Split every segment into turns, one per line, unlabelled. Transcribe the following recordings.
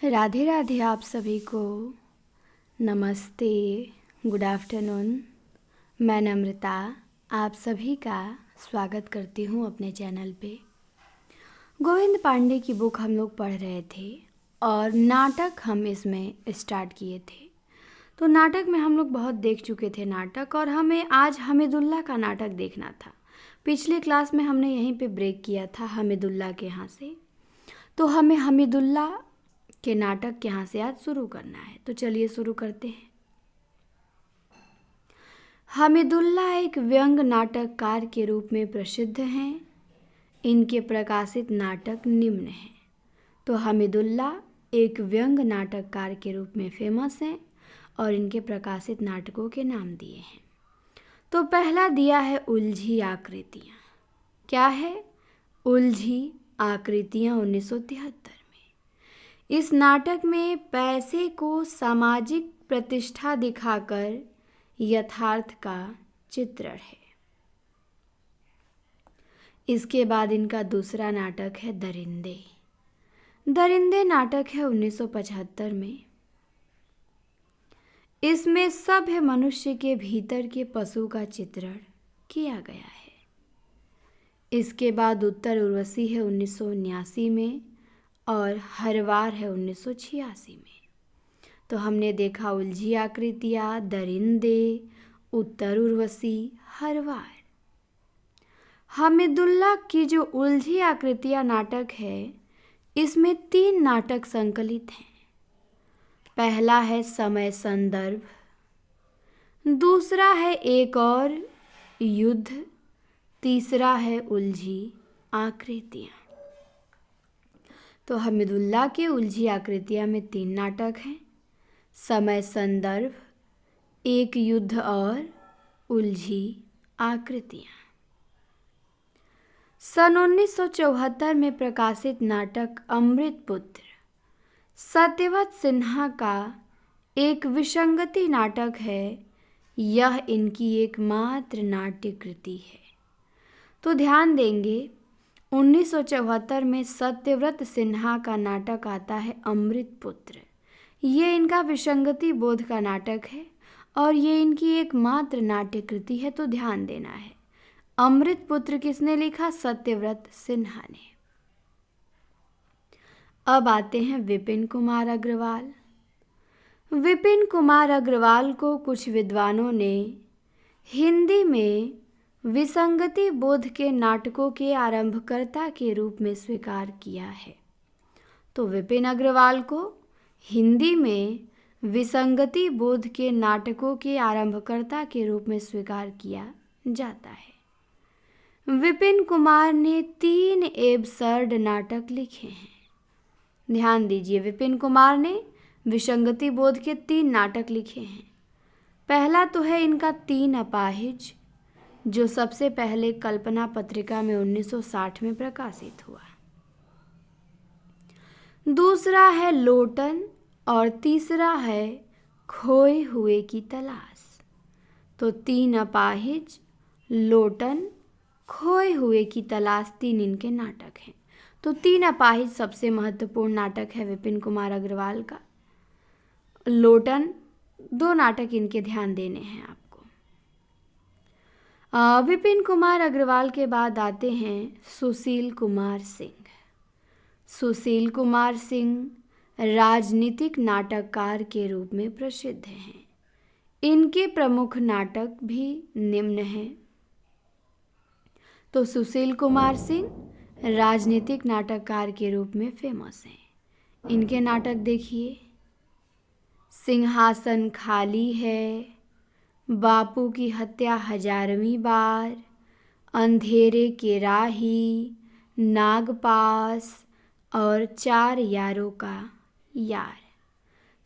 राधे राधे आप सभी को। नमस्ते, गुड आफ्टरनून। मैं नम्रता आप सभी का स्वागत करती हूँ अपने चैनल पे। गोविंद पांडे की बुक हम लोग पढ़ रहे थे और नाटक हम इसमें स्टार्ट किए थे। तो नाटक में हम लोग बहुत देख चुके थे नाटक, और हमें आज हमीदुल्लाह का नाटक देखना था। पिछले क्लास में हमने यहीं पे ब्रेक किया था हमीदुल्लाह के यहाँ से। तो हमें हमीदुल्लाह के नाटक के यहाँ से आज शुरू करना है। तो चलिए शुरू करते हैं। हमीदुल्लाह एक व्यंग नाटककार के रूप में प्रसिद्ध हैं। इनके प्रकाशित नाटक निम्न हैं। तो हमीदुल्लाह एक व्यंग नाटककार के रूप में फेमस हैं और इनके प्रकाशित नाटकों के नाम दिए हैं। तो पहला दिया है उलझी आकृतियाँ। क्या है? उलझी आकृतियाँ 1973। इस नाटक में पैसे को सामाजिक प्रतिष्ठा दिखाकर यथार्थ का चित्रण है। इसके बाद इनका दूसरा नाटक है दरिंदे। दरिंदे नाटक है 1975 में। इसमें सभ्य मनुष्य के भीतर के पशु का चित्रण किया गया है। इसके बाद उत्तर उर्वशी है 1979 में और हरवार है 1986 में। तो हमने देखा उलझी आकृतियाँ, दरिंदे, उत्तर उर्वशी, हरवार। हमीदुल्लाह की जो उलझी आकृतियाँ नाटक है, इसमें 3 नाटक संकलित हैं। पहला है समय संदर्भ, दूसरा है एक और युद्ध, तीसरा है उलझी आकृतियाँ। तो हमीदुल्लाह के उलझी आकृतियाँ में 3 नाटक हैं, समय संदर्भ, एक युद्ध और उलझी आकृतियाँ। सन 1974 में प्रकाशित नाटक अमृतपुत्र सत्यव्रत सिन्हा का एक विसंगति नाटक है। यह इनकी एकमात्र नाट्य कृति है। तो ध्यान देंगे, 1974 में सत्यव्रत सिन्हा का नाटक आता है अमृतपुत्र। ये इनका विसंगति बोध का नाटक है और ये इनकी एकमात्र नाट्य कृति है। तो ध्यान देना है, अमृतपुत्र किसने लिखा? सत्यव्रत सिन्हा ने। अब आते हैं विपिन कुमार अग्रवाल। विपिन कुमार अग्रवाल को कुछ विद्वानों ने हिंदी में विसंगति बोध के नाटकों के आरंभकर्ता के रूप में स्वीकार किया है। तो विपिन अग्रवाल को हिंदी में विसंगति बोध के नाटकों के आरंभकर्ता के रूप में स्वीकार किया जाता है। विपिन कुमार ने 3 एब्सर्ड नाटक लिखे हैं। ध्यान दीजिए, विपिन कुमार ने विसंगति बोध के 3 नाटक लिखे हैं। पहला तो है इनका 3 अपाहिज, जो सबसे पहले कल्पना पत्रिका में 1960 में प्रकाशित हुआ। दूसरा है लोटन और तीसरा है खोए हुए की तलाश। तो 3 अपाहिज, लोटन, खोए हुए की तलाश 3 इनके नाटक हैं। तो 3 अपाहिज सबसे महत्वपूर्ण नाटक है विपिन कुमार अग्रवाल का। लोटन, 2 नाटक इनके ध्यान देने हैं आपको। विपिन कुमार अग्रवाल के बाद आते हैं सुशील कुमार सिंह। सुशील कुमार सिंह राजनीतिक नाटककार के रूप में प्रसिद्ध हैं। इनके प्रमुख नाटक भी निम्न हैं। तो सुशील कुमार सिंह राजनीतिक नाटककार के रूप में फेमस हैं। इनके नाटक देखिए, सिंहासन खाली है, बापू की हत्या 1000वीं बार, अंधेरे के राही, नागपास और 4 यारों का यार।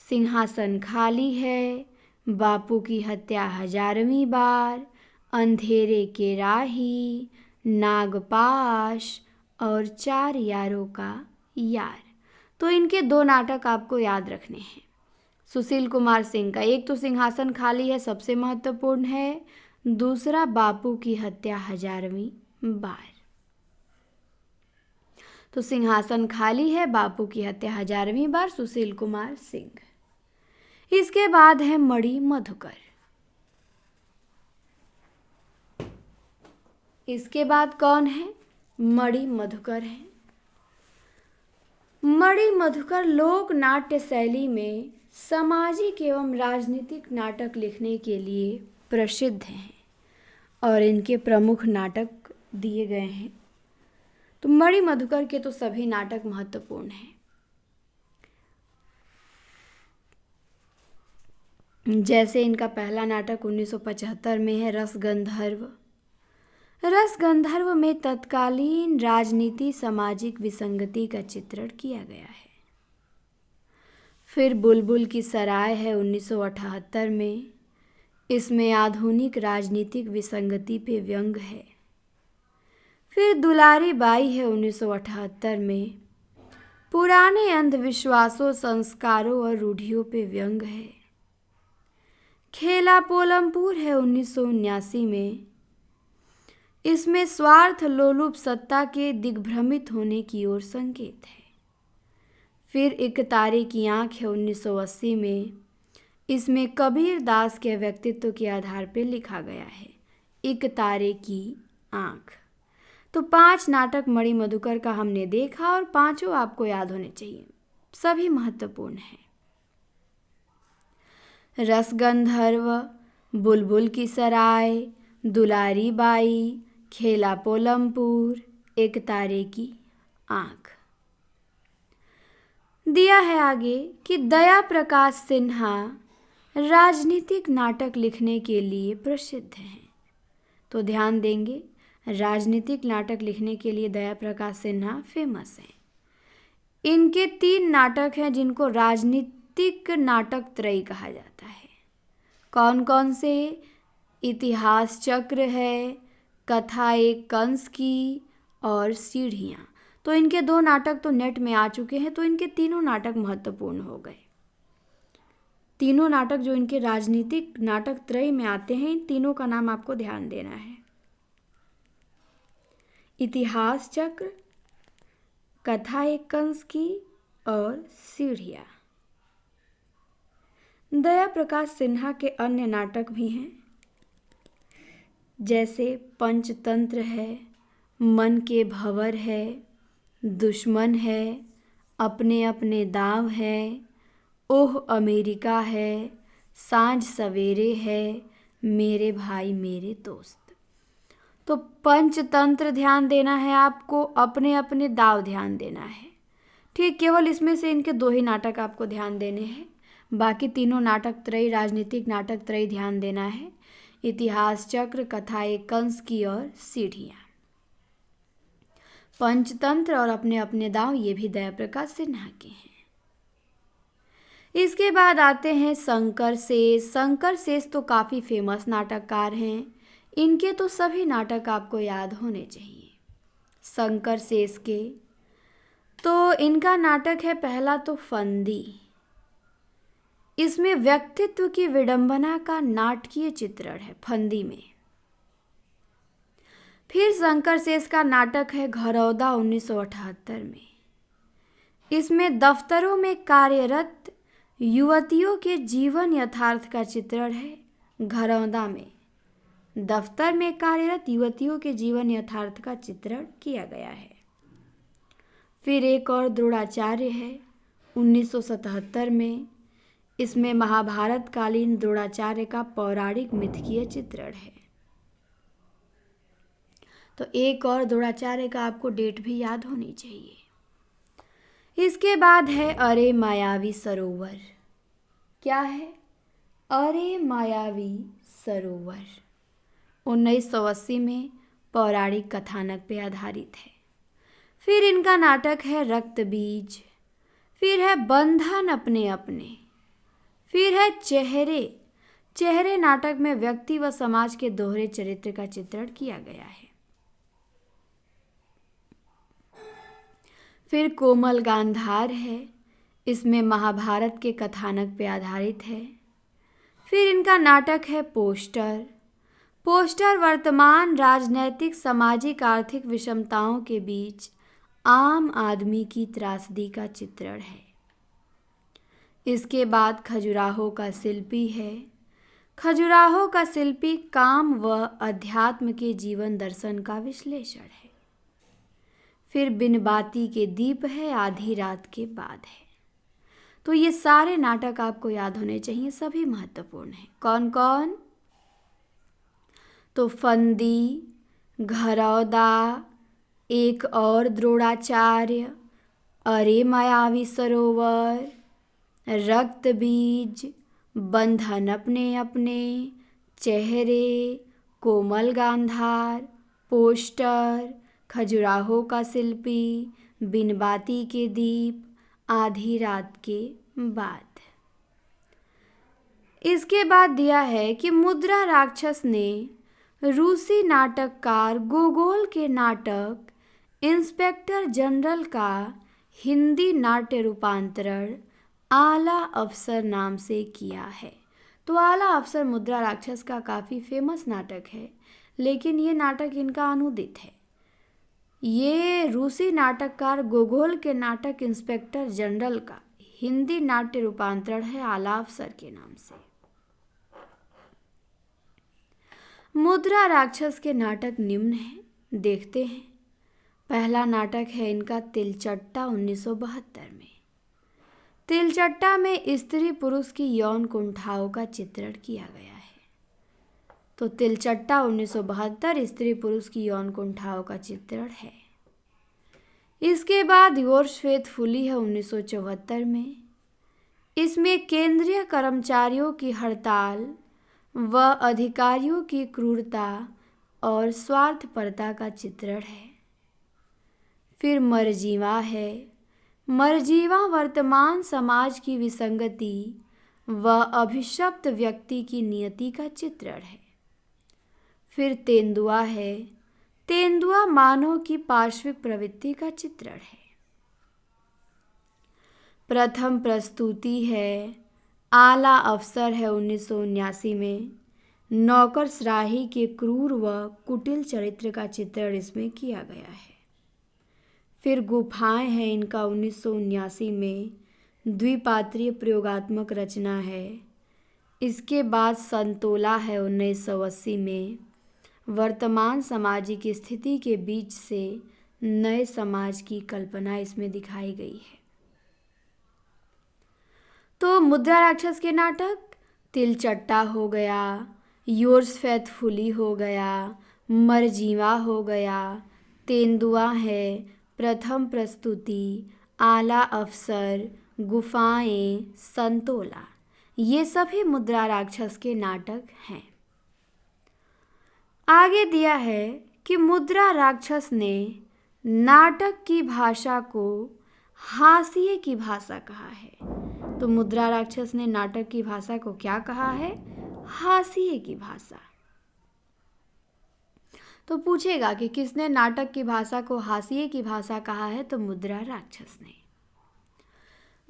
सिंहासन खाली है, बापू की हत्या 1000वीं बार, अंधेरे के राही, नागपाश और 4 यारों का यार। तो इनके 2 नाटक आपको याद रखने हैं सुशील कुमार सिंह का। एक तो सिंहासन खाली है, सबसे महत्वपूर्ण है। दूसरा बापू की हत्या 1000वीं बार। तो सिंहासन खाली है, बापू की हत्या 1000वीं बार, सुशील कुमार सिंह। इसके बाद है मणि मधुकर। इसके बाद कौन है? मणि मधुकर है। मणि मधुकर लोक नाट्य शैली में सामाजिक एवं राजनीतिक नाटक लिखने के लिए प्रसिद्ध हैं और इनके प्रमुख नाटक दिए गए हैं। तो मणि मधुकर के तो सभी नाटक महत्वपूर्ण हैं। जैसे इनका पहला नाटक 1975 में है रसगंधर्व। रसगंधर्व में तत्कालीन राजनीति सामाजिक विसंगति का चित्रण किया गया है। फिर बुलबुल की सराय है 1978 में। इसमें आधुनिक राजनीतिक विसंगति पे व्यंग है। फिर दुलारी बाई है 1978 में। पुराने अंधविश्वासों, संस्कारों और रूढ़ियों पे व्यंग है। खेला पोलमपुर है 1979 में। इसमें स्वार्थ लोलुप सत्ता के दिग्भ्रमित होने की ओर संकेत है। फिर एक तारे की आंख है 1980 में। इसमें कबीर दास के व्यक्तित्व के आधार पर लिखा गया है एक तारे की आंख। तो 5 नाटक मणि मधुकर का हमने देखा और 5 आपको याद होने चाहिए, सभी महत्वपूर्ण हैं। रसगंधर्व, बुलबुल की सराय, दुलारी बाई, खेला पोलमपुर, एक तारे की आंख। दिया है आगे कि दया प्रकाश सिन्हा राजनीतिक नाटक लिखने के लिए प्रसिद्ध हैं। तो ध्यान देंगे, राजनीतिक नाटक लिखने के लिए दया प्रकाश सिन्हा फेमस हैं। इनके 3 नाटक हैं जिनको राजनीतिक नाटक त्रयी कहा जाता है। कौन कौन से? इतिहास चक्र है, कथा एक कंस की और सीढ़ियाँ। तो इनके 2 नाटक तो नेट में आ चुके हैं, तो इनके तीनों नाटक महत्वपूर्ण हो गए। तीनों नाटक जो इनके राजनीतिक नाटक त्रय में आते हैं, इन तीनों का नाम आपको ध्यान देना है। इतिहास चक्र, कथा एक कंस की और सीढ़ियाँ। दया प्रकाश सिन्हा के अन्य नाटक भी हैं, जैसे पंचतंत्र है, मन के भंवर है, दुश्मन है, अपने अपने दाव है, ओह अमेरिका है, सांझ सवेरे है, मेरे भाई मेरे दोस्त। तो पंचतंत्र ध्यान देना है आपको, अपने अपने दाव ध्यान देना है। ठीक, केवल इसमें से इनके 2 ही नाटक आपको ध्यान देने हैं, बाकी तीनों नाटक त्रयी, राजनीतिक नाटक त्रयी ध्यान देना है। इतिहास चक्र, कथा एक कंस की और सीढ़ियाँ। पंचतंत्र और अपने अपने दांव, ये भी दया प्रकाश सिन्हा के हैं। इसके बाद आते हैं शंकर शेष। शंकर शेष तो काफ़ी फेमस नाटककार हैं। इनके तो सभी नाटक आपको याद होने चाहिए। शंकर शेष के तो इनका नाटक है पहला तो फंदी। इसमें व्यक्तित्व की विडंबना का नाटकीय चित्रण है फंदी में। फिर शंकर शेष का नाटक है घरौदा 1978 में। इसमें दफ्तरों में कार्यरत युवतियों के जीवन यथार्थ का चित्रण है। घरौदा में दफ्तर में कार्यरत युवतियों के जीवन यथार्थ का चित्रण किया गया है। फिर एक और द्रोणाचार्य है 1977 में। इसमें महाभारत कालीन द्रोणाचार्य का पौराणिक मिथकीय चित्रण है। तो एक और द्रोणाचार्य का आपको डेट भी याद होनी चाहिए। इसके बाद है अरे मायावी सरोवर। क्या है? अरे मायावी सरोवर 1980 में पौराणिक कथानक पे आधारित है। फिर इनका नाटक है रक्त बीज। फिर है बंधन अपने अपने। फिर है चेहरे। चेहरे नाटक में व्यक्ति व समाज के दोहरे चरित्र का चित्रण किया गया है। फिर कोमल गांधार है। इसमें महाभारत के कथानक पर आधारित है। फिर इनका नाटक है पोस्टर। पोस्टर वर्तमान राजनैतिक, सामाजिक, आर्थिक विषमताओं के बीच आम आदमी की त्रासदी का चित्रण है। इसके बाद खजुराहो का शिल्पी है। खजुराहो का शिल्पी काम व अध्यात्म के जीवन दर्शन का विश्लेषण है। फिर बिन बाती के दीप है, आधी रात के बाद है। तो ये सारे नाटक आपको याद होने चाहिए, सभी महत्वपूर्ण हैं। कौन कौन? तो फंदी, घरौदा, एक और द्रोणाचार्य, अरे मायावी सरोवर, रक्त बीज, बंधन अपने अपने, चेहरे, कोमल गांधार, पोस्टर, खजुराहो का शिल्पी, बिन बाती के दीप, आधी रात के बाद। इसके बाद दिया है कि मुद्रा राक्षस ने रूसी नाटककार गोगोल के नाटक इंस्पेक्टर जनरल का हिंदी नाट्य रूपांतरण आला अफसर नाम से किया है। तो आला अफसर मुद्रा राक्षस का काफ़ी फेमस नाटक है, लेकिन ये नाटक इनका अनुदित है। ये रूसी नाटककार गोगोल के नाटक इंस्पेक्टर जनरल का हिंदी नाट्य रूपांतरण है आला अफसर के नाम से। मुद्रा राक्षस के नाटक निम्न हैं, देखते हैं। पहला नाटक है इनका तिलचट्टा 1972 में। तिलचट्टा में स्त्री पुरुष की यौन कुंठाओं का चित्रण किया गया है। तो तिलचट्टा 1972 स्त्री पुरुष की यौन कुंठाओं का चित्रण है। इसके बाद योर्स फेथफुली है 1974 में। इसमें केंद्रीय कर्मचारियों की हड़ताल व अधिकारियों की क्रूरता और स्वार्थपरता का चित्रण है। फिर मरजीवा है। मरजीवा वर्तमान समाज की विसंगति व अभिशप्त व्यक्ति की नियति का चित्रण है। फिर तेंदुआ है। तेंदुआ मानव की पार्श्विक प्रवृत्ति का चित्रण है। प्रथम प्रस्तुति है आला अफसर है 1979 में। नौकरशाही के क्रूर व कुटिल चरित्र का चित्रण इसमें किया गया है। फिर गुफाएं हैं इनका 1979 में, द्विपात्रीय प्रयोगात्मक रचना है। इसके बाद संतोला है 1980 में। वर्तमान सामाजिक स्थिति के बीच से नए समाज की कल्पना इसमें दिखाई गई है। तो मुद्रा राक्षस के नाटक तिलचट्टा हो गया, योर्स फेथफुली हो गया, मरजीवा हो गया, तेंदुआ है, प्रथम प्रस्तुति, आला अफसर, गुफाएं, संतोला, ये सभी मुद्रा राक्षस के नाटक हैं। आगे दिया है कि मुद्रा राक्षस ने नाटक की भाषा को हाशिए की भाषा कहा है। तो मुद्रा राक्षस ने नाटक की भाषा को क्या कहा है? हाशिए की भाषा। तो पूछेगा कि किसने नाटक की भाषा को हाशिए की भाषा कहा है? तो मुद्रा राक्षस ने।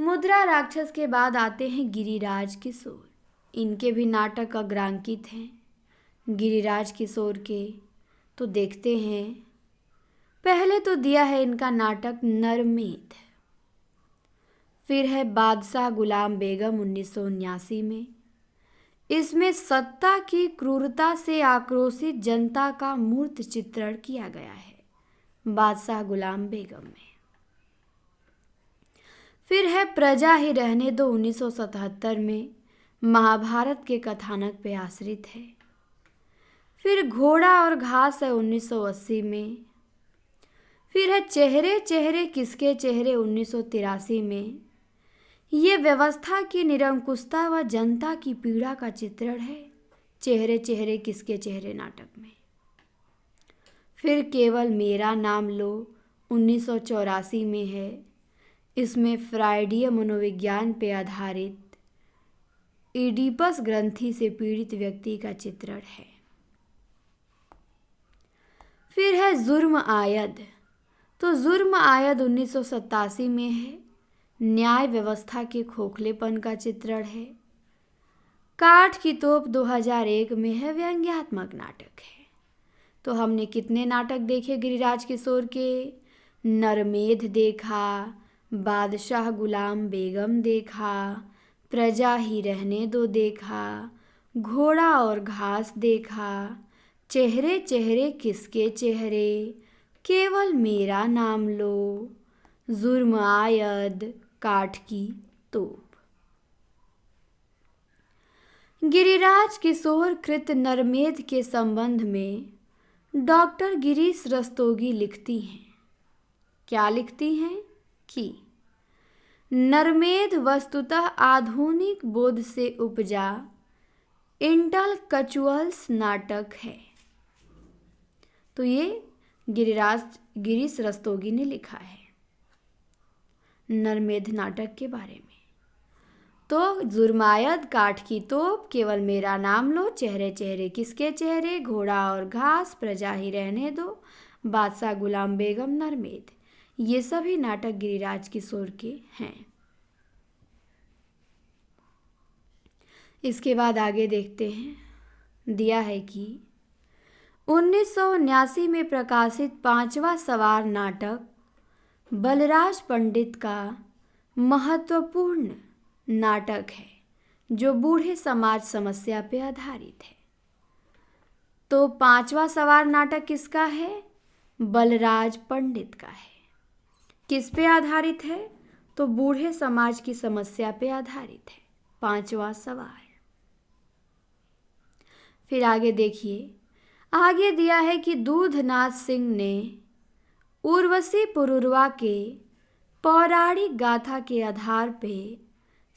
मुद्रा राक्षस के बाद आते हैं गिरिराज किशोर। इनके भी नाटक अग्रांकित हैं गिरिराज किशोर के। तो देखते हैं। पहले तो दिया है इनका नाटक नरमेध। फिर है बादशाह गुलाम बेगम 1979 में। इसमें सत्ता की क्रूरता से आक्रोशित जनता का मूर्त चित्रण किया गया है बादशाह गुलाम बेगम में। फिर है प्रजा ही रहने दो 1977 में, महाभारत के कथानक पे आश्रित है। फिर घोड़ा और घास है 1980 में। फिर है चेहरे चेहरे किसके चेहरे 1983 में। ये व्यवस्था की निरंकुशता व जनता की पीड़ा का चित्रण है चेहरे चेहरे किसके चेहरे नाटक में। फिर केवल मेरा नाम लो 1984 में है। इसमें फ्राइडीय मनोविज्ञान पे आधारित इडिपस ग्रंथि से पीड़ित व्यक्ति का चित्रण है। फिर है जुर्म आयद। तो जुर्म आयद 1987 में है। न्याय व्यवस्था के खोखलेपन का चित्रण है। काठ की तोप 2001 में है, व्यंग्यात्मक नाटक है। तो हमने कितने नाटक देखे गिरिराज किशोर के? नरमेध देखा, बादशाह गुलाम बेगम देखा, प्रजा ही रहने दो देखा, घोड़ा और घास देखा, चेहरे चेहरे किसके चेहरे, केवल मेरा नाम लो, जुर्म आयद काठ की तोप। गिरिराज किशोर कृत नरमेध के संबंध में डॉक्टर गिरीश रस्तोगी लिखती हैं। क्या लिखती हैं कि नरमेध वस्तुतः आधुनिक बोध से उपजा इंटेलेक्चुअल्स नाटक है। तो ये गिरीश रस्तोगी ने लिखा है नरमेध नाटक के बारे में। तो जुर्मायद काठ की तोप, केवल मेरा नाम लो, चेहरे चेहरे किसके चेहरे, घोड़ा और घास, प्रजा ही रहने दो, बादशाह गुलाम बेगम, नरमेध, ये सभी नाटक गिरिराज किशोर के हैं। इसके बाद आगे देखते हैं। दिया है कि 1979 में प्रकाशित 5वां सवार नाटक बलराज पंडित का महत्वपूर्ण नाटक है जो बूढ़े समाज समस्या पे आधारित है। तो 5वां सवार नाटक किसका है? बलराज पंडित का है। किस पे आधारित है? तो बूढ़े समाज की समस्या पे आधारित है 5वां सवार। फिर आगे देखिए, आगे दिया है कि दूधनाथ सिंह ने उर्वशी पुरुरवा के पौराणिक गाथा के आधार पे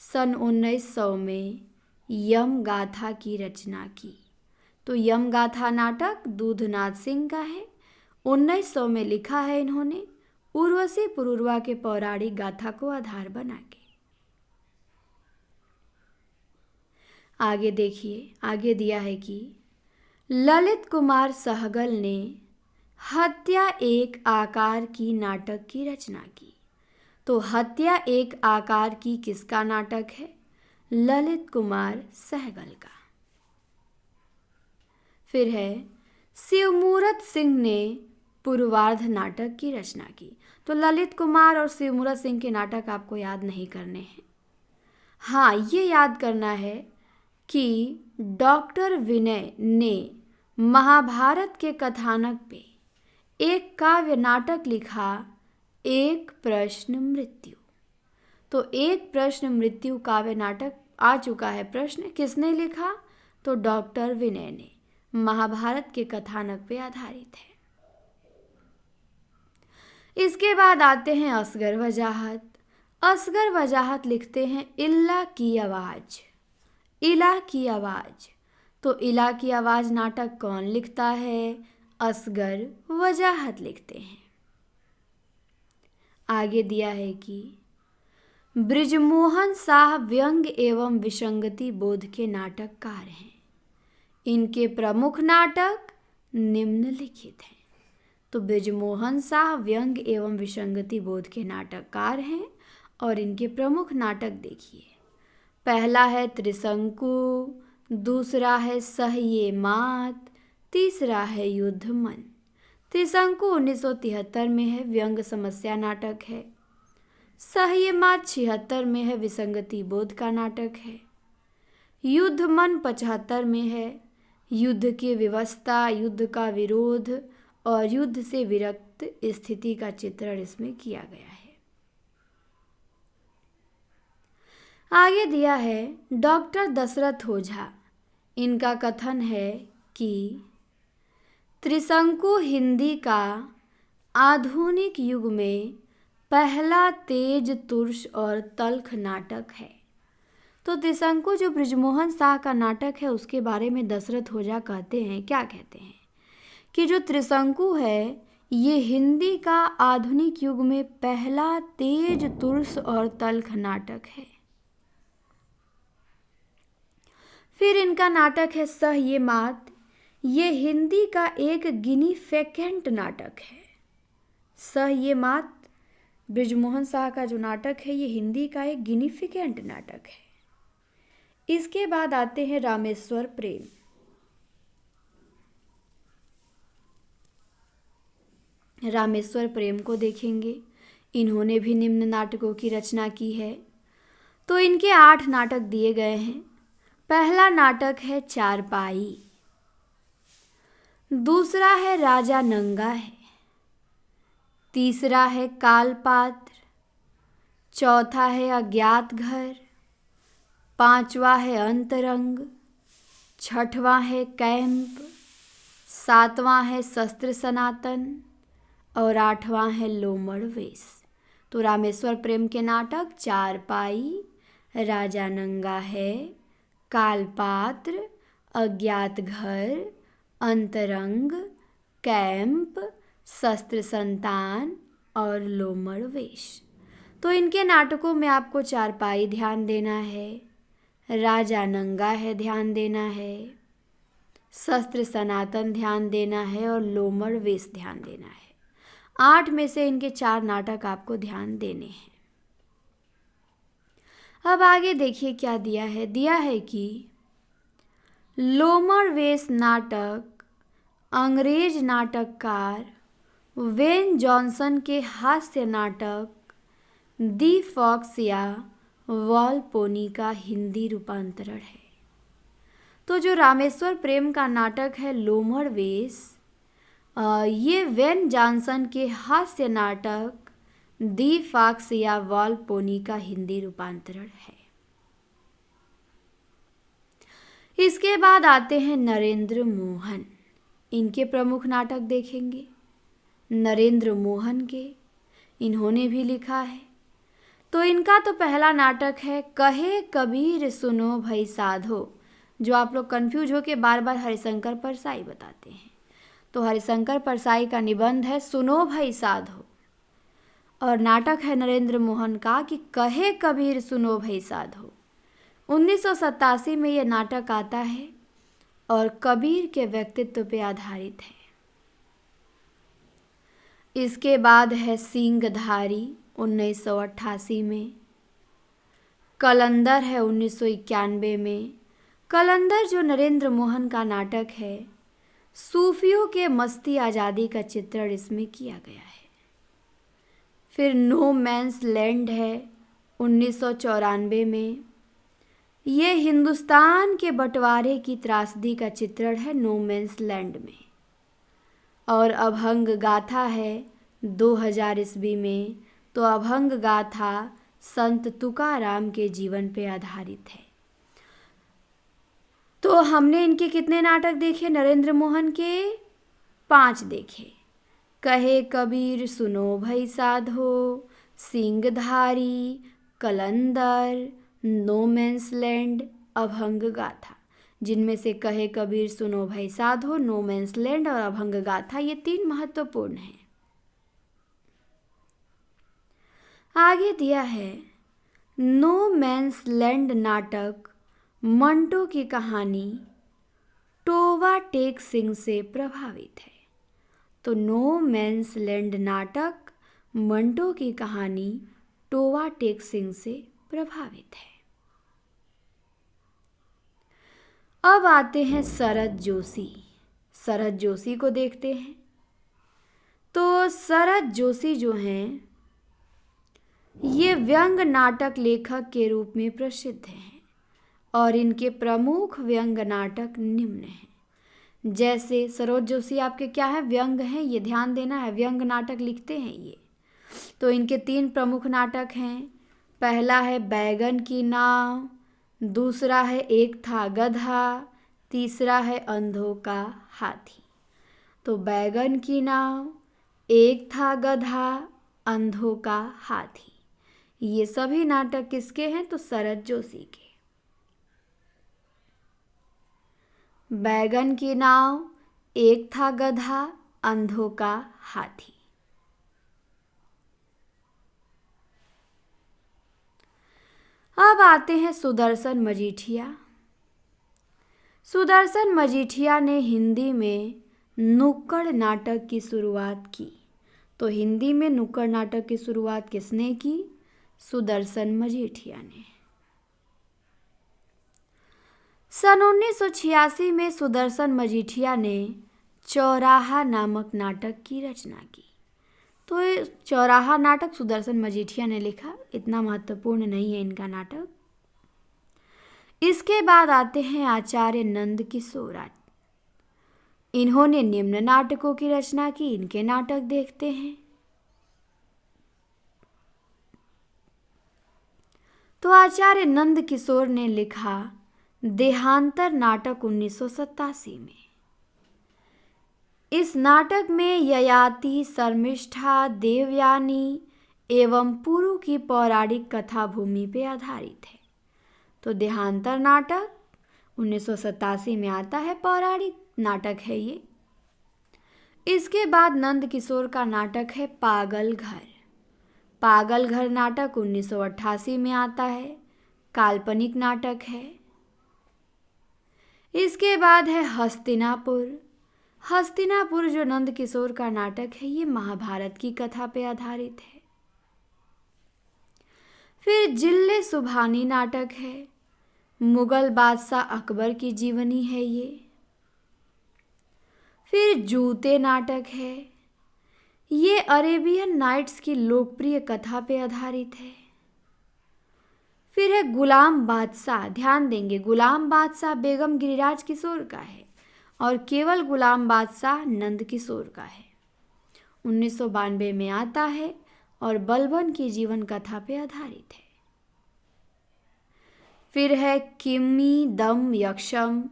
सन 1900 में यम गाथा की रचना की। तो यम गाथा नाटक दूधनाथ सिंह का है, 1900 में लिखा है इन्होंने, उर्वशी पुरुरवा के पौराणिक गाथा को आधार बना के। आगे देखिए, आगे दिया है कि ललित कुमार सहगल ने हत्या एक आकार की नाटक की रचना की। तो हत्या एक आकार की किसका नाटक है? ललित कुमार सहगल का। फिर है शिवमूरत सिंह ने पूर्वार्ध नाटक की रचना की। तो ललित कुमार और शिवमूरत सिंह के नाटक आपको याद नहीं करने हैं। हाँ, ये याद करना है कि डॉक्टर विनय ने महाभारत के कथानक पे एक काव्य नाटक लिखा, एक प्रश्न मृत्यु। तो एक प्रश्न मृत्यु काव्य नाटक आ चुका है। प्रश्न किसने लिखा? तो डॉक्टर विनय ने, महाभारत के कथानक पे आधारित है। इसके बाद आते हैं असगर वजाहत। असगर वजाहत लिखते हैं इल्ला की आवाज, इला की आवाज। तो इला की आवाज नाटक कौन लिखता है? असगर वजाहत लिखते हैं। आगे दिया है कि बृजमोहन शाह व्यंग एवं विसंगति बोध के नाटककार हैं। इनके प्रमुख नाटक निम्नलिखित हैं। तो बृजमोहन शाह व्यंग एवं विसंगति बोध के नाटककार हैं और इनके प्रमुख नाटक देखिए। पहला है त्रिशंकु, दूसरा है सह्ये मात, तीसरा है युद्ध मन। त्रिशंकु 1973 में है, व्यंग समस्या नाटक है। सह्ये मात 76 में है, विसंगति बोध का नाटक है। युद्ध मन 75 में है, युद्ध की विवशता, युद्ध का विरोध और युद्ध से विरक्त स्थिति का चित्रण इसमें किया गया है। आगे दिया है डॉक्टर दशरथ ओझा। इनका कथन है कि त्रिशंकु हिंदी का आधुनिक युग में पहला तेज तुर्स और तल्ख नाटक है। तो त्रिशंकु जो बृजमोहन शाह का नाटक है उसके बारे में दशरथ ओझा कहते हैं, क्या कहते हैं कि जो त्रिशंकु है ये हिंदी का आधुनिक युग में पहला तेज तुर्स और तल्ख नाटक है। फिर इनका नाटक है सह्ये मात। ये हिंदी का एक गिनीफिकेंट नाटक है। सह्ये मात बृजमोहन शाह का जो नाटक है ये हिंदी का एक गिनीफिकेंट नाटक है। इसके बाद आते हैं रामेश्वर प्रेम। रामेश्वर प्रेम को देखेंगे, इन्होंने भी निम्न नाटकों की रचना की है। तो इनके 8 नाटक दिए गए हैं। पहला नाटक है चारपाई, दूसरा है राजा नंगा है, तीसरा है कालपात्र, चौथा है अज्ञात घर, पांचवा है अंतरंग, छठवां है कैंप, सातवां है शस्त्र सनातन और आठवां है लोमड़ वेश। तो रामेश्वर प्रेम के नाटक चारपाई, राजा नंगा है, कालपात्र, अज्ञात घर, अंतरंग, कैंप, शस्त्र संतान और लोमड़ वेश। तो इनके नाटकों में आपको चारपाई ध्यान देना है, राजा नंगा है ध्यान देना है, शस्त्र सनातन ध्यान देना है और लोमड़ वेश ध्यान देना है। 8 में से इनके 4 नाटक आपको ध्यान देने हैं। अब आगे देखिए क्या दिया है। दिया है कि लोमड़ वेश नाटक अंग्रेज नाटककार वेन जॉनसन के हास्य नाटक दी फॉक्स या वॉलपोनी का हिंदी रूपांतरण है। तो जो रामेश्वर प्रेम का नाटक है लोमड़ वेश, ये वेन जॉनसन के हास्य नाटक दी फॉक्स या वॉलपोनी का हिंदी रूपांतरण है। इसके बाद आते हैं नरेंद्र मोहन। इनके प्रमुख नाटक देखेंगे। नरेंद्र मोहन के इन्होंने भी लिखा है। तो इनका तो पहला नाटक है कहे कबीर सुनो भई साधो, जो आप लोग कंफ्यूज हो के बार बार हरिशंकर परसाई बताते हैं। तो हरिशंकर परसाई का निबंध है सुनो भई साधो, और नाटक है नरेंद्र मोहन का कि कहे कबीर सुनो भई साधो। 1987 में ये नाटक आता है और कबीर के व्यक्तित्व पे आधारित है। इसके बाद है सींगधारी 1988 में, कलंदर है 1991 में। कलंदर जो नरेंद्र मोहन का नाटक है, सूफियों के मस्ती आज़ादी का चित्रण इसमें किया गया है। फिर नो मैंस लैंड है 1994 में, ये हिंदुस्तान के बंटवारे की त्रासदी का चित्रण है नो मैंस लैंड में। और अभंग गाथा है 2000 ईस्वी में। तो अभंग गाथा संत तुकाराम के जीवन पे आधारित है। तो हमने इनके कितने नाटक देखे नरेंद्र मोहन के? 5 देखे। कहे कबीर सुनो भई साधो, सींगधारी, कलंदर, नो मैंस लैंड, अभंग गाथा, जिनमें से कहे कबीर सुनो भई साधो, नो मैंस लैंड और अभंग गाथा ये 3 महत्वपूर्ण हैं। आगे दिया है नो मैंस लैंड नाटक मंटो की कहानी टोवा टेक सिंह से प्रभावित है। तो नो मैंस लैंड नाटक मंटो की कहानी टोवा टेक सिंह से प्रभावित है। अब आते हैं शरद जोशी। शरद जोशी को देखते हैं। तो शरद जोशी जो हैं, ये व्यंग नाटक लेखक के रूप में प्रसिद्ध हैं और इनके प्रमुख व्यंग नाटक निम्न हैं। जैसे सरोज जोशी आपके क्या है? व्यंग हैं, ये ध्यान देना है, व्यंग नाटक लिखते हैं ये। तो इनके 3 प्रमुख नाटक हैं। पहला है बैगन की नाव, दूसरा है एक था गधा, तीसरा है अंधों का हाथी। तो बैगन की नाव, एक था गधा, अंधों का हाथी, ये सभी नाटक किसके हैं? तो शरद जोशी के। बैगन की नाव, एक था गधा, अंधों का हाथी। अब आते हैं सुदर्शन मजीठिया। सुदर्शन मजीठिया ने हिंदी में नुक्कड़ नाटक की शुरुआत की। तो हिंदी में नुक्कड़ नाटक की शुरुआत किसने की? सुदर्शन मजीठिया ने। सन 1986 में सुदर्शन मजीठिया ने चौराहा नामक नाटक की रचना की। तो ये चौराहा नाटक सुदर्शन मजीठिया ने लिखा, इतना महत्वपूर्ण नहीं है इनका नाटक। इसके बाद आते हैं आचार्य नंद किशोर। इन्होंने निम्न नाटकों की रचना की, इनके नाटक देखते हैं। तो आचार्य नंद किशोर ने लिखा देहांतर नाटक 1987 में। इस नाटक में ययाति, शर्मिष्ठा, देवयानी एवं पुरु की पौराणिक कथा भूमि पे आधारित है। तो देहांतर नाटक 1987 में आता है, पौराणिक नाटक है ये। इसके बाद नंद किशोर का नाटक है पागल घर। पागल घर नाटक 1988 में आता है, काल्पनिक नाटक है। इसके बाद है हस्तिनापुर। हस्तिनापुर जो नंद किशोर का नाटक है, ये महाभारत की कथा पे आधारित है। फिर जिल्ले सुभानी नाटक है, मुगल बादशाह अकबर की जीवनी है ये। फिर जूते नाटक है, ये अरेबियन नाइट्स की लोकप्रिय कथा पे आधारित है। फिर है गुलाम बादशाह। ध्यान देंगे, गुलाम बादशाह बेगम गिरिराज किशोर का है और केवल गुलाम बादशाह नंद किशोर का है। 1992 में आता है और बलबन की जीवन कथा पे आधारित है। फिर है किमी दम यक्षम।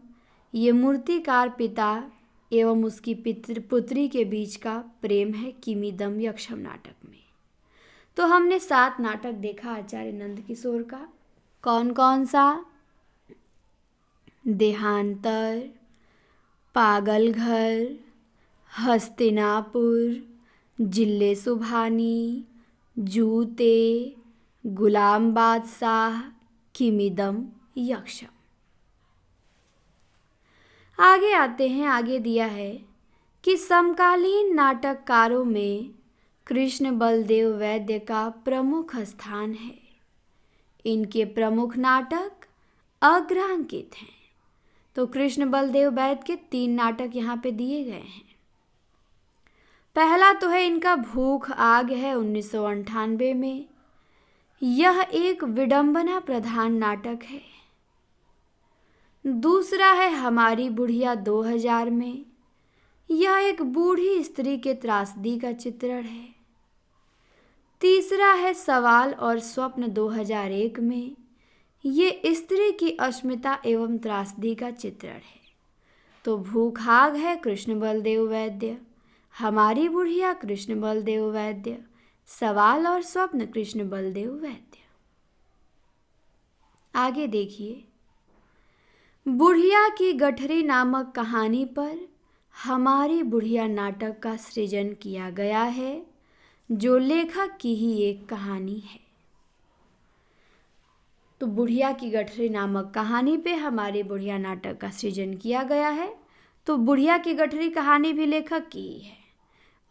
ये मूर्तिकार पिता एवं उसकी पुत्री के बीच का प्रेम है किमी दम यक्षम नाटक में। तो हमने 7 नाटक देखा आचार्य नंद किशोर का। कौन कौन सा? देहांतर, पागल घर, हस्तिनापुर, जिल्ले सुभानी, जूते, गुलाम बादशाह, किमिदम यक्षम। आगे आते हैं। आगे दिया है कि समकालीन नाटककारों में कृष्ण बलदेव वैद्य का प्रमुख स्थान है। इनके प्रमुख नाटक अग्रांकित हैं। तो कृष्ण बलदेव वैद्य के 3 नाटक यहाँ पे दिए गए हैं। पहला तो है इनका भूख आग है 1998 में। यह एक विडंबना प्रधान नाटक है। दूसरा है हमारी बुढ़िया 2000 में। यह एक बूढ़ी स्त्री के त्रासदी का चित्रण है। तीसरा है सवाल और स्वप्न 2001 में। ये स्त्री की अस्मिता एवं त्रासदी का चित्रण है। तो भूख आग है कृष्ण बलदेव वैद्य, हमारी बुढ़िया कृष्ण बलदेव वैद्य, सवाल और स्वप्न कृष्ण बलदेव वैद्य। आगे देखिए, बुढ़िया की गठरी नामक कहानी पर हमारी बुढ़िया नाटक का सृजन किया गया है, जो लेखक की ही एक कहानी है। तो बुढ़िया की गठरी नामक कहानी पे हमारी बुढ़िया नाटक का सृजन किया गया है। तो बुढ़िया की गठरी कहानी भी लेखक की ही है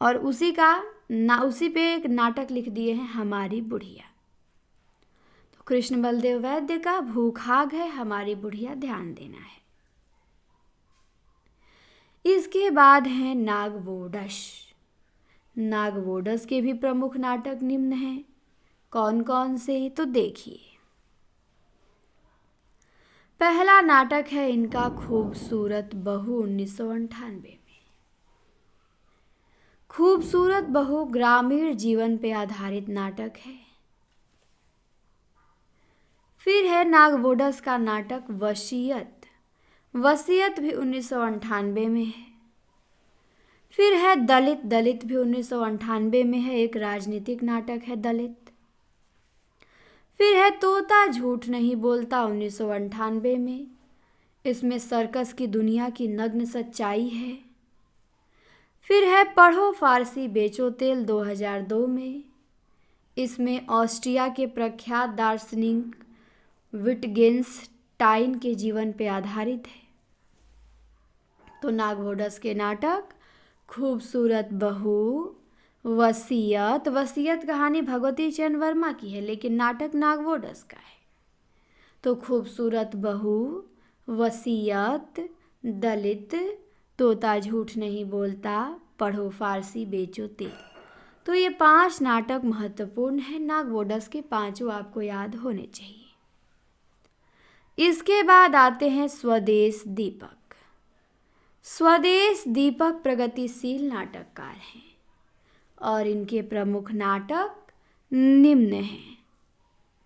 और उसी पे एक नाटक लिख दिए हैं हमारी बुढ़िया। तो कृष्ण बलदेव वैद्य का भूख आग है, हमारी बुढ़िया, ध्यान देना है। इसके बाद है नागवोडश। नागवोडश के भी प्रमुख नाटक निम्न हैं। कौन कौन से? तो देखिए, पहला नाटक है इनका खूबसूरत बहू 1998 में। खूबसूरत बहू ग्रामीण जीवन पे आधारित नाटक है। फिर है नागवोडश का नाटक वसीयत। वसीयत भी 1998 में है। फिर है दलित। दलित भी 1998 में है, एक राजनीतिक नाटक है दलित। फिर है तोता झूठ नहीं बोलता 1998 में। इसमें सर्कस की दुनिया की नग्न सच्चाई है। फिर है पढ़ो फारसी बेचो तेल 2002 में। इसमें ऑस्ट्रिया के प्रख्यात दार्शनिक विटगेन्स्टाइन के जीवन पर आधारित है। तो नागवोडश के नाटक खूबसूरत बहू, वसीयत। वसीयत कहानी भगवती चरण वर्मा की है, लेकिन नाटक नागवोडश का है। तो खूबसूरत बहू, वसीयत, दलित, तोता झूठ नहीं बोलता, पढ़ो फारसी बेचो तेल। तो ये 5 नाटक महत्वपूर्ण है। नागवोडस के 5 आपको याद होने चाहिए। इसके बाद आते हैं स्वदेश दीपक। स्वदेश दीपक प्रगतिशील नाटककार हैं और इनके प्रमुख नाटक निम्न हैं।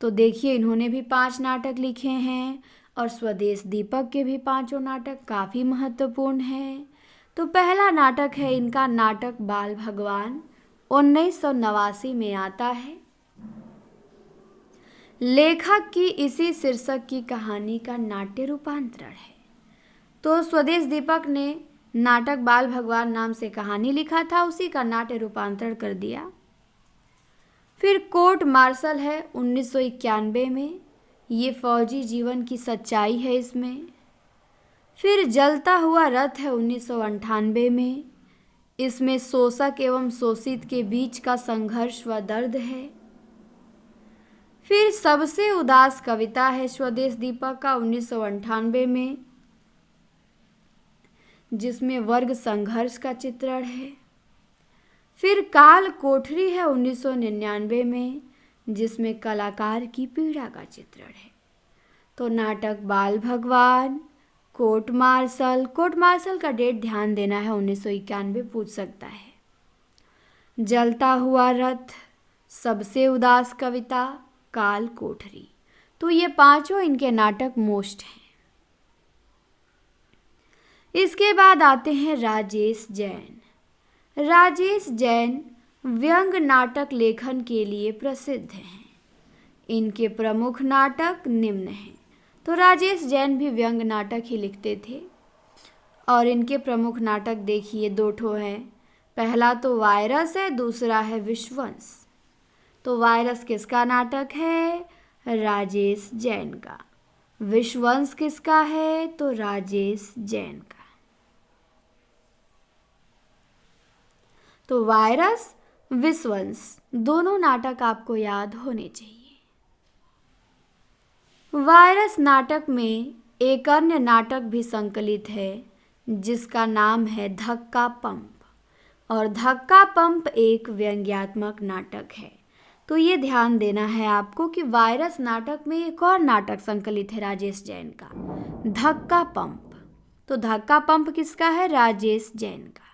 तो देखिए, इन्होंने भी 5 नाटक लिखे हैं और स्वदेश दीपक के भी 5 नाटक काफ़ी महत्वपूर्ण हैं। तो पहला नाटक है इनका नाटक बाल भगवान, 1989 में आता है। लेखक की इसी शीर्षक की कहानी का नाट्य रूपांतरण है। तो स्वदेश दीपक ने नाटक बाल भगवान नाम से कहानी लिखा था, उसी का नाट्य रूपांतरण कर दिया। फिर कोर्ट मार्शल है 1991 में, ये फौजी जीवन की सच्चाई है इसमें। फिर जलता हुआ रथ है 1998 में, इसमें शोषक एवं शोषित के बीच का संघर्ष व दर्द है। फिर सबसे उदास कविता है स्वदेश दीपक का 1998 में, जिसमें वर्ग संघर्ष का चित्रण है। फिर काल कोठरी है 1999 में, जिसमें कलाकार की पीड़ा का चित्रण है। तो नाटक बाल भगवान, कोर्ट मार्शल का डेट ध्यान देना है, 1991 पूछ सकता है। जलता हुआ रथ, सबसे उदास कविता, काल कोठरी। तो ये 5 इनके नाटक मोस्ट हैं। इसके बाद आते हैं राजेश जैन। राजेश जैन व्यंग नाटक लेखन के लिए प्रसिद्ध हैं। इनके प्रमुख नाटक निम्न हैं। तो राजेश जैन भी व्यंग नाटक ही लिखते थे और इनके प्रमुख नाटक देखिए 2 हैं। पहला तो वायरस है, दूसरा है विश्ववंश। तो वायरस किसका नाटक है? राजेश जैन का। विश्ववंश किसका है? तो राजेश जैन का। तो वायरस, विश्ववंश दोनों नाटक आपको याद होने चाहिए। वायरस नाटक में एक अन्य नाटक भी संकलित है जिसका नाम है धक्का पंप, और धक्का पंप एक व्यंग्यात्मक नाटक है। तो ये ध्यान देना है आपको कि वायरस नाटक में एक और नाटक संकलित है राजेश जैन का, धक्का पंप। तो धक्का पंप किसका है? राजेश जैन का।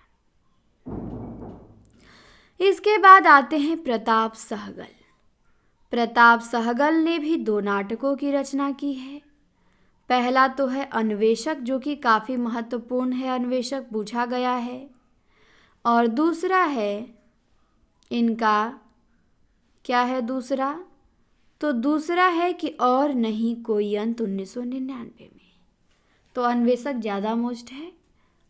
इसके बाद आते हैं प्रताप सहगल। प्रताप सहगल ने भी 2 नाटकों की रचना की है। पहला तो है अन्वेषक, जो कि काफ़ी महत्वपूर्ण है, अन्वेषक पूछा गया है। और दूसरा है इनका, क्या है दूसरा? तो दूसरा है कि और नहीं कोई अंत, 1999 में। तो अन्वेषक ज़्यादा मोस्ट है।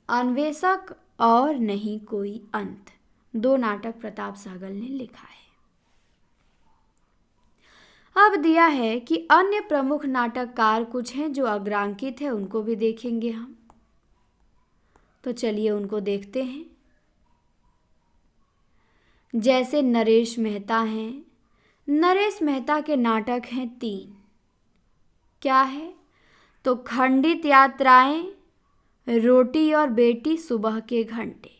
अन्वेषक और नहीं कोई अंत, 2 नाटक प्रताप सहगल ने लिखा है। अब दिया है कि अन्य प्रमुख नाटककार कुछ हैं जो अग्रांकित है, उनको भी देखेंगे हम। तो चलिए उनको देखते हैं। जैसे नरेश मेहता हैं। नरेश मेहता के नाटक हैं 3। क्या है? तो खंडित यात्राएं, रोटी और बेटी, सुबह के घंटे।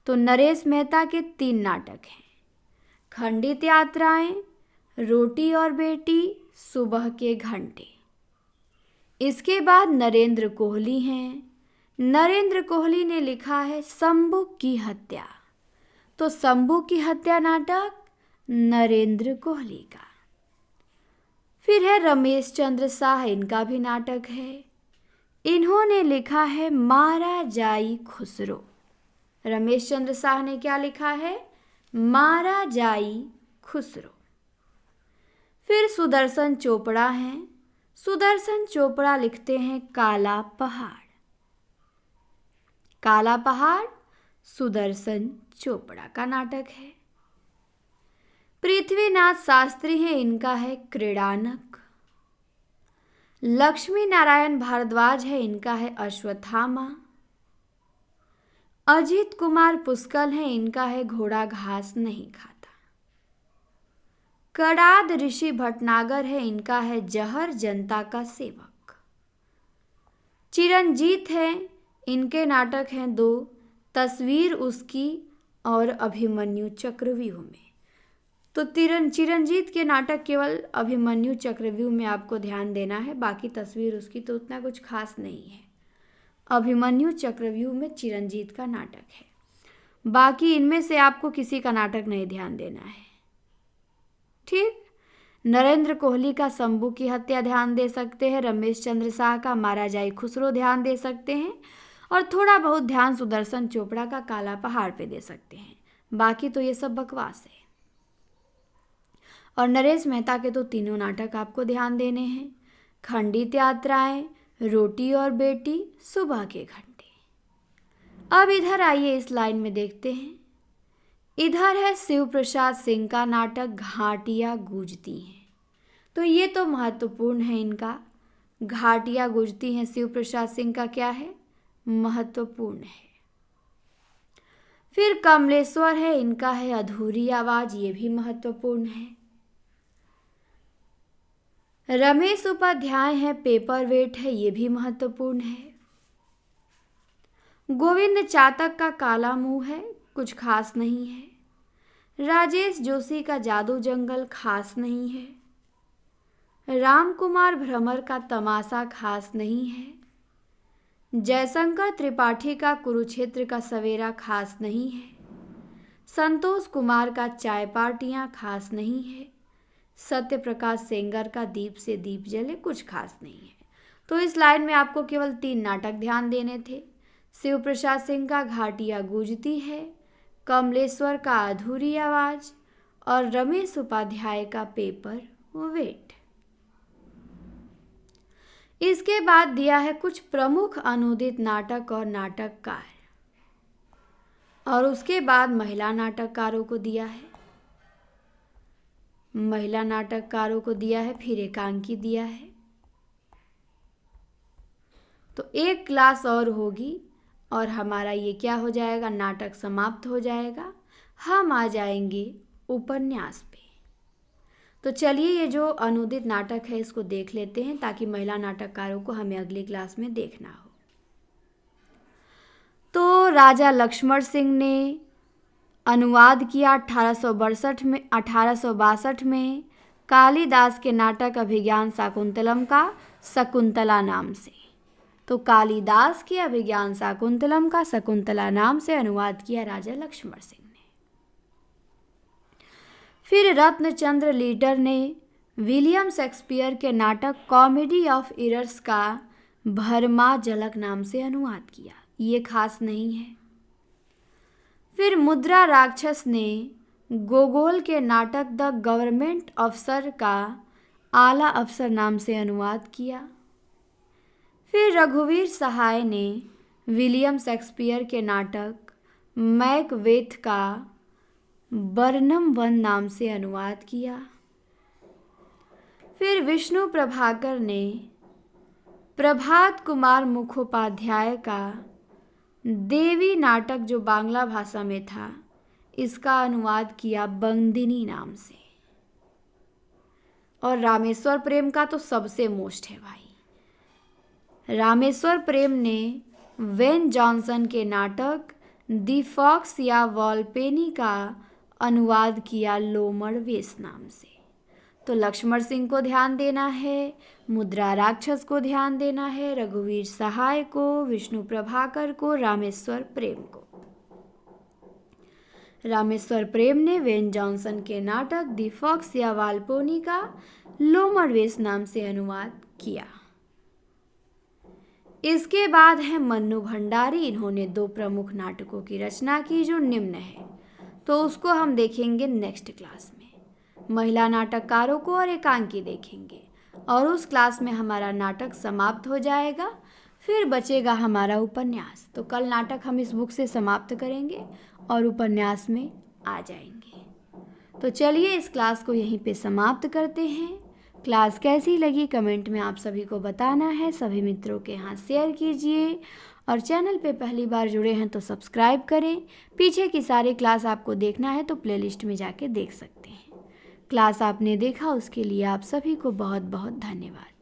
तो नरेश मेहता के 3 नाटक हैं, खंडित यात्राएं, रोटी और बेटी, सुबह के घंटे। इसके बाद नरेंद्र कोहली हैं। नरेंद्र कोहली ने लिखा है शंभू की हत्या। तो शंभू की हत्या नाटक नरेंद्र कोहली का। फिर है रमेश चंद्र शाह, इनका भी नाटक है। इन्होंने लिखा है मारा जाई खुसरो। रमेश चंद्र शाह ने क्या लिखा है? मारा जाई खुसरो। फिर सुदर्शन चोपड़ा हैं। सुदर्शन चोपड़ा लिखते हैं काला पहाड़। काला पहाड़ सुदर्शन चोपड़ा का नाटक है। पृथ्वीनाथ शास्त्री हैं, इनका है क्रीड़ानक। लक्ष्मी नारायण भारद्वाज है, इनका है अश्वत्थामा। अजीत कुमार पुष्कल हैं, इनका है घोड़ा घास नहीं खाता। कड़ाद ऋषि भटनागर है, इनका है जहर जनता का सेवक। चिरंजीत हैं, इनके नाटक हैं 2, तस्वीर उसकी और अभिमन्यु चक्रव्यूह में। तो चिरंजीत के नाटक केवल अभिमन्यु चक्रव्यूह में आपको ध्यान देना है, बाकी तस्वीर उसकी तो उतना कुछ खास नहीं है। अभिमन्यु चक्रव्यूह में चिरंजीत का नाटक है, बाकी इनमें से आपको किसी का नाटक नहीं ध्यान देना है। ठीक। नरेंद्र कोहली का शंभू की हत्या ध्यान दे सकते हैं, रमेश चंद्र शाह का मारा जाए खुसरो ध्यान दे सकते हैं, और थोड़ा बहुत ध्यान सुदर्शन चोपड़ा का काला पहाड़ पे दे सकते हैं। बाकी तो ये सब बकवास है। और नरेश मेहता के तो तीनों नाटक आपको ध्यान देने हैं, खंडित यात्राएं, रोटी और बेटी, सुबह के घंटे। अब इधर आइए, इस लाइन में देखते हैं। इधर है शिव प्रसाद सिंह का नाटक घाटियाँ गूंजती हैं। तो ये तो महत्वपूर्ण है इनका, घाटियाँ गूंजती हैं शिव प्रसाद सिंह का क्या है, महत्वपूर्ण है। फिर कमलेश्वर है, इनका है अधूरी आवाज, ये भी महत्वपूर्ण है। रमेश उपाध्याय है पेपर वेट है, ये भी महत्वपूर्ण है। गोविंद चातक का काला मुंह है, कुछ खास नहीं है। राजेश जोशी का जादू जंगल खास नहीं है। राम कुमार भ्रमर का तमाशा खास नहीं है। जयशंकर त्रिपाठी का कुरुक्षेत्र का सवेरा खास नहीं है। संतोष कुमार का चाय पार्टियां खास नहीं है। सत्य प्रकाश सेंगर का दीप से दीप जले, कुछ खास नहीं है। तो इस लाइन में आपको केवल 3 नाटक ध्यान देने थे, शिव प्रसाद सिंह का घाटियाँ गूंजती है, कमलेश्वर का अधूरी आवाज, और रमेश उपाध्याय का पेपर वेट। इसके बाद दिया है कुछ प्रमुख अनूदित नाटक और नाटककार, और उसके बाद महिला नाटककारों को दिया है। महिला नाटककारों को दिया है, फिर एकांकी दिया है। तो एक क्लास और होगी और हमारा ये क्या हो जाएगा, नाटक समाप्त हो जाएगा। हम आ जाएंगे उपन्यास पे। तो चलिए, ये जो अनूदित नाटक है इसको देख लेते हैं, ताकि महिला नाटककारों को हमें अगली क्लास में देखना हो। तो राजा लक्ष्मण सिंह ने अनुवाद किया 1862 में कालिदास के नाटक अभिज्ञान शाकुंतलम का शकुंतला नाम से। तो कालिदास के अभिज्ञान शाकुंतलम का शकुंतला नाम से अनुवाद किया राजा लक्ष्मण सिंह ने। फिर रत्नचंद्र लीडर ने विलियम शेक्सपियर के नाटक कॉमेडी ऑफ इरर्स का भरमा झलक नाम से अनुवाद किया, ये खास नहीं है। फिर मुद्रा राक्षस ने गोगोल के नाटक द गवर्नमेंट अफसर का आला अफसर नाम से अनुवाद किया। फिर रघुवीर सहाय ने विलियम शेक्सपियर के नाटक मैकबेथ का बर्नम वन नाम से अनुवाद किया। फिर विष्णु प्रभाकर ने प्रभात कुमार मुखोपाध्याय का देवी नाटक, जो बांग्ला भाषा में था, इसका अनुवाद किया बंदिनी नाम से। और रामेश्वर प्रेम का तो सबसे मोस्ट है भाई। रामेश्वर प्रेम ने वेन जॉनसन के नाटक दी फॉक्स या वॉलपेनी का अनुवाद किया लोमड़ वेश नाम से। तो लक्ष्मण सिंह को ध्यान देना है, मुद्रा राक्षस को ध्यान देना है, रघुवीर सहाय को, विष्णु प्रभाकर को, रामेश्वर प्रेम को। रामेश्वर प्रेम ने वेन जॉनसन के नाटक दी फॉक्स या वालपोनी का लोमड़ वेश नाम से अनुवाद किया। इसके बाद है मन्नू भंडारी, इन्होंने 2 प्रमुख नाटकों की रचना की जो निम्न है, तो उसको हम देखेंगे नेक्स्ट क्लास में। महिला नाटककारों को और एकांकी देखेंगे, और उस क्लास में हमारा नाटक समाप्त हो जाएगा। फिर बचेगा हमारा उपन्यास। तो कल नाटक हम इस बुक से समाप्त करेंगे और उपन्यास में आ जाएंगे। तो चलिए, इस क्लास को यहीं पे समाप्त करते हैं। क्लास कैसी लगी कमेंट में आप सभी को बताना है। सभी मित्रों के यहाँ शेयर कीजिए, और चैनल पे पहली बार जुड़े हैं तो सब्सक्राइब करें। पीछे की सारी क्लास आपको देखना है तो प्लेलिस्ट में जाके देख सकते हैं। क्लास आपने देखा उसके लिए आप सभी को बहुत बहुत धन्यवाद।